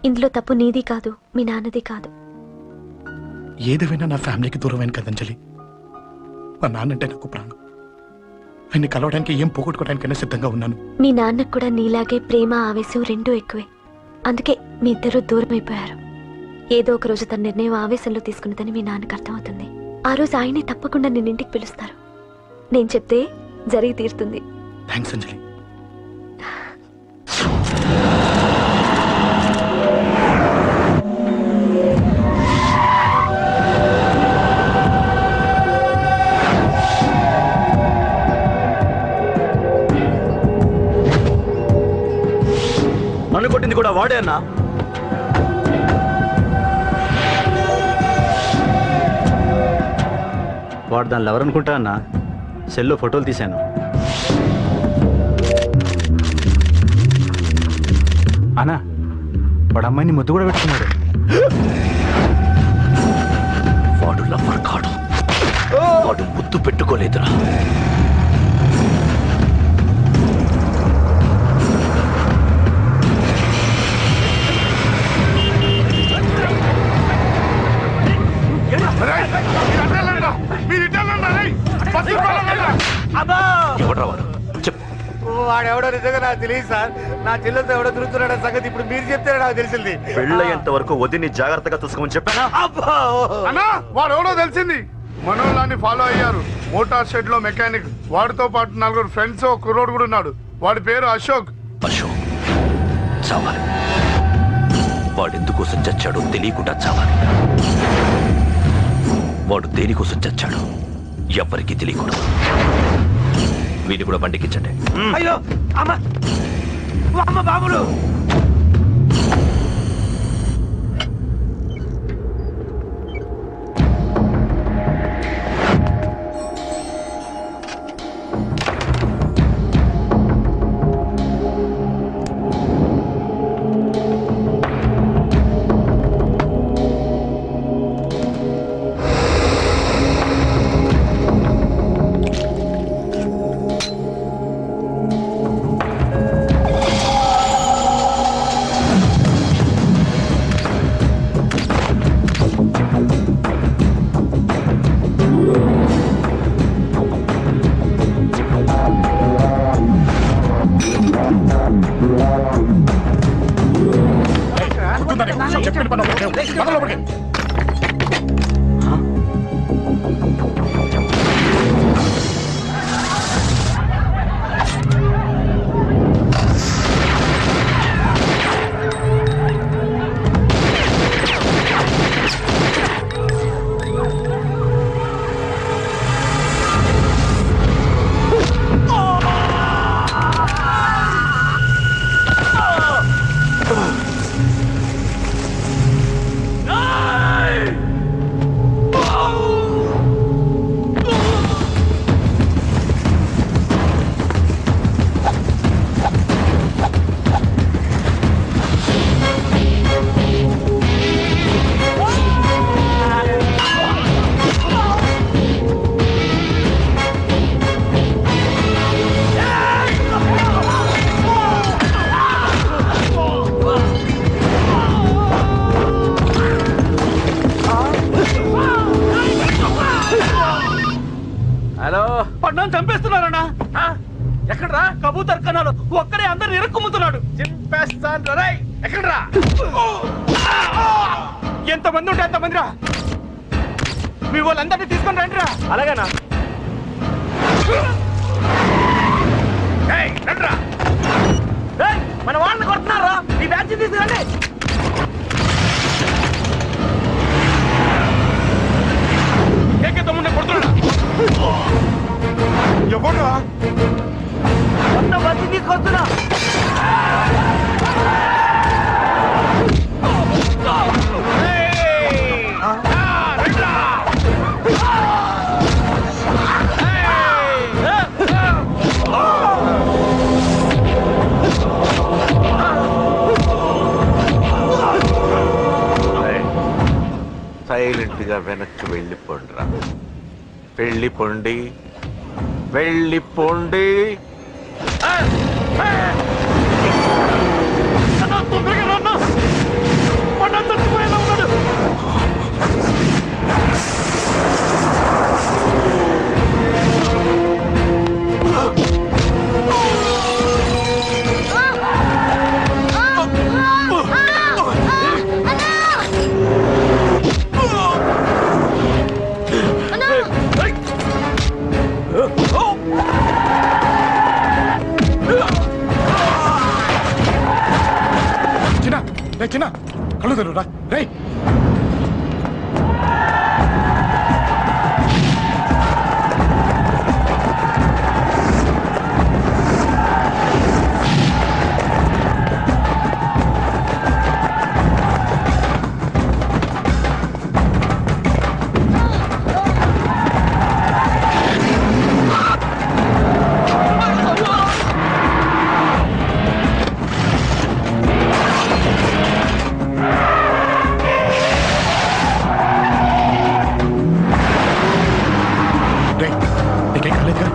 ఇందులో తప్పు నీది కాదు, మీ నాన్నది కాదు. ఏదేమైనా నా ఫ్యామిలీకి దూరమైన కదంజలి. మా నాన్నంటే నాకు ప్రాణం. ఆయన్ని కలవడానికి ఏం పోగొట్టుకోవడానికైనా సిద్ధంగా ఉన్నాను. మీ నాన్నకు కూడా నీలాగే ప్రేమ ఆవేశం రెండూ ఎక్కువే. అందుకే మీ ఇద్దరు దూరం అయిపోయారు. ఏదో ఒక రోజు తన నిర్ణయం ఆవేశంలో తీసుకున్నదని మీ నాన్నకు అర్థమవుతుంది. ఆ రోజు ఆయనే తప్పకుండా నిన్నింటికి పిలుస్తారు. నేను చెప్తే జరిగి తీరుతుంది. థ్యాంక్స్ అంజలి. నన్ను కొట్టింది కూడా వాడే అన్నా. వాడు దానిలో ఎవరనుకుంటా అన్నా, సెల్లో ఫోటోలు తీశాను. అన్నా వాడు అమ్మాయిని ముద్దు కూడా పెట్టుకున్నాడు. వాడు లవ్వర్ కాడు, వాడు ముద్దు పెట్టుకోలేదురా. వాడెవడో నిజంగా నాకు తెలియదు సార్. నా చెల్లెలతో ఎవడో తిరుగుతున్నాడ సంగతి ఇప్పుడు మీరు చెప్తారా నాకు తెలిసింది. పెళ్ళయ్యేంత వరకు వదిని జాగ్రత్తగా చూసుకోమని చెప్పానా? అన్నా వాడు ఎవడో తెలిసింది. మనోళ్ళని ఫాలో అయ్యారు. మోటార్ షెడ్ లో మెకానిక్. వాడితో పాటు 4 ఫ్రెండ్స్, ఒక కుర్రోడు కూడా ఉన్నాడు. వాడి పేరు అశోక్. అశోక్ చావాలి. వాడెందుకోసం చచ్చాడో తెలియకుండా చావాలి. వాడు దేనికోసం చచ్చాడో ఎవ్వరికీ తెలియకూడదు. వీడిని కూడా బండికించండి. అయ్యో అమ్మ అమ్మ బాబులు. పడ్డాను చంపేస్తున్నారన్నా. ఎక్కడ్రా కబూతర్ కన్నాడు, ఒక్కడే అందరిని ఇరుక్కుమ్ముతున్నాడు. చింపేస్తాను రా. ఎక్కడ్రా? ఎంతమంది ఉంటే అంతమంది రా. మీ వాళ్ళందరినీ తీసుకొని రండి రా. అలాగేనా? రండిరా. మన వాళ్ళని కొడుతున్నారా? ఈ బ్యాచ్ తీసుకురండి. ఏకేతముండే కొడుతున్నాడా? ఎవరా? మొత్తం వచ్చి తీసుకొస్తున్నా. సైలెంట్ గా వెనక్కి వెళ్ళిపోండిరా. వెళ్ళిపోండి, వెళ్ళిపోండి. రే చిన్న కళ్ళు తెరురా రే. నీకేం కాలేదుగా?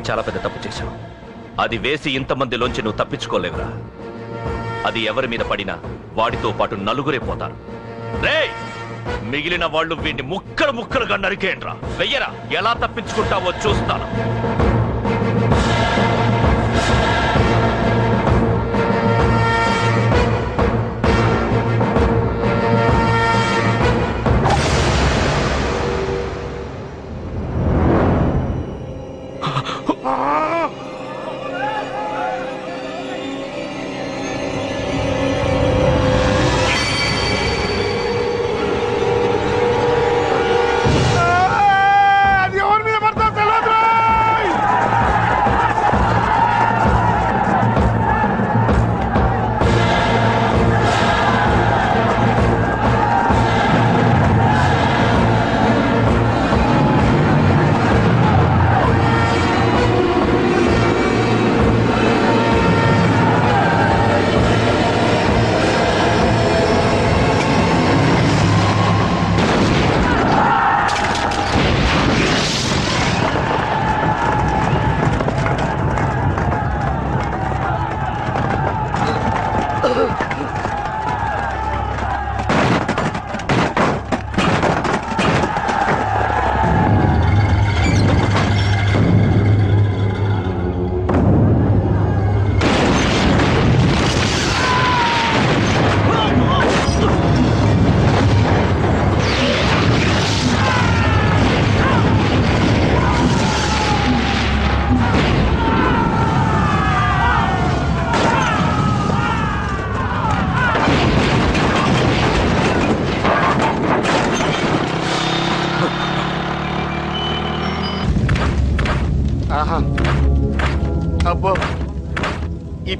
చాలా పెద్ద తప్పు చేశావు. అది వేసి ఇంతమందిలోంచి నువ్వు తప్పించుకోలేవురా. అది ఎవరి మీద పడినా వాడితో పాటు నలుగురే పోతారు. రేయ్, మిగిలిన వాళ్ళు వీడిని ముక్కలు ముక్కలుగా నరికేయండ్రా. వెయ్యరా, ఎలా తప్పించుకుంటావో చూస్తాను.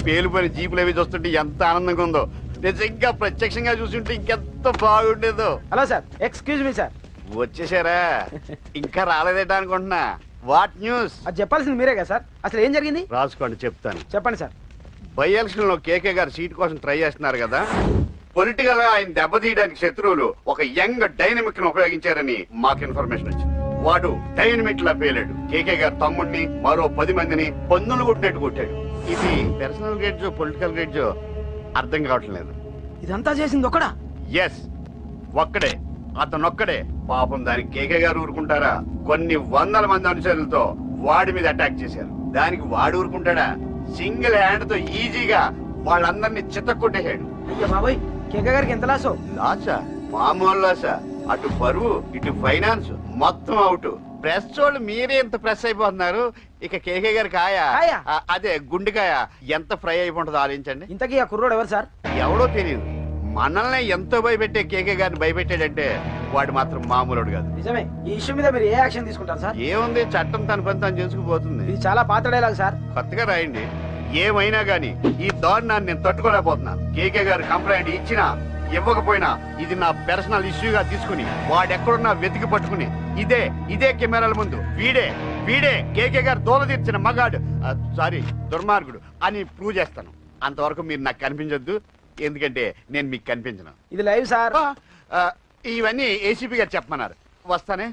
పేలిపోయిన జీపులు అవి చూస్తుంటే ఎంత ఆనందంగా ఉందో. నిజంగా ప్రత్యక్షంగా చూస్తుంటే ఇంకెంత బాగుండేదో. Hello sir, excuse me sir. వచ్చేసారా? ఇంకా రాలేదేట అనుకుంటున్నా. What news? అది చెప్పాల్సింది మీరే కదా సార్. అసలు ఏం జరిగింది రాసుకోండి, చెప్తాను. చెప్పండి సార్. బై ఎలక్షన్ లో కేకే గారు సీట్ కోసం ట్రై చేస్తున్నారు కదా. పొలిటికల్ గా ఆయన దెబ్బతీయడానికి శత్రువులు ఒక యంగ్ డైనమిక్ ను ఉపయోగించారని మాకు ఇన్ఫర్మేషన్ వచ్చింది. వాడు డైనమిక్ లా పేలాడు. కేకే గారు తమ్ముడిని మరో 10 మందిని పన్నులు కొట్టినట్టు కొట్టాడు. ఇది పర్సనల్ గ్రేడ్జో పొలిటికల్ గ్రేడ్జో అర్థం కావట్లేదు. ఇదంతా చేసింది ఒకడా? ఎస్, ఒక్కడే, అతనొక్కడే. పాపం దానికి కేకే గారు ఊరుకుంటారా? కొన్ని వందల మంది అనుచరులతో వాడి మీద అటాక్ చేశారు. దానికి వాడు ఊరుకుంటాడా? సింగిల్ హ్యాండ్ తో ఈజీగా వాళ్ళందరినీ చిత్తకొట్టేశాడు. అయ్యో బాబోయ్, కేక గారికి ఎంత లాసో? లాసా? మామూలు లాసా? అటు పరువు ఇటు ఫైనాన్స్ మొత్తం అవుట్. ప్రెస్ వాళ్ళు మీరే ఎంత ప్రెస్ అయిపోతున్నారు. ఇక కేకే గారికి కాయా? అదే గుండెకాయ ఎంత ఫ్రై అయిపోతుందో ఆలోచించండి. ఇంతకీ ఆ కుర్రోడు ఎవరు సార్? ఎవడో తెలియదు. మనల్ని ఎంతో భయపెట్టే కేకే గారిని భయపెట్టాడంటే వాడు మాత్రం మామూలుడు కాదు. నిజమే. ఈ ఇష్యూ మీద మీరు ఏ యాక్షన్ తీసుకుంటారు సార్? ఏముంది, చట్టం తన పని తాను చేసుకుపోతుంది. ఇది చాలా పాత డైలాగ్ సార్. కొత్తగా రాయండి. ఏమైనా గాని ఈ దారుణాన్ని నేను తట్టుకోలేకపోతున్నాను. కేకే గారు కంప్లైంట్ ఇచ్చినా ఇవ్వకపోయినా ఇది నా పర్సనల్ ఇష్యూగా తీసుకుని వాడెక్కడున్నా వెతికి పట్టుకుని ఇదే కెమెరాల ముందు వీడే కేకే గారు దోల తీర్చిన మగాడు, సారీ దుర్మార్గుడు అని ప్రూవ్ చేస్తాను. అంతవరకు మీరు నాకు కనిపించొద్దు, ఎందుకంటే నేను మీకు కనిపించను. ఇది లైవ్ సార్. ఇవన్నీ ఏసీపీ గారు చెప్పమన్నారు. వస్తానే.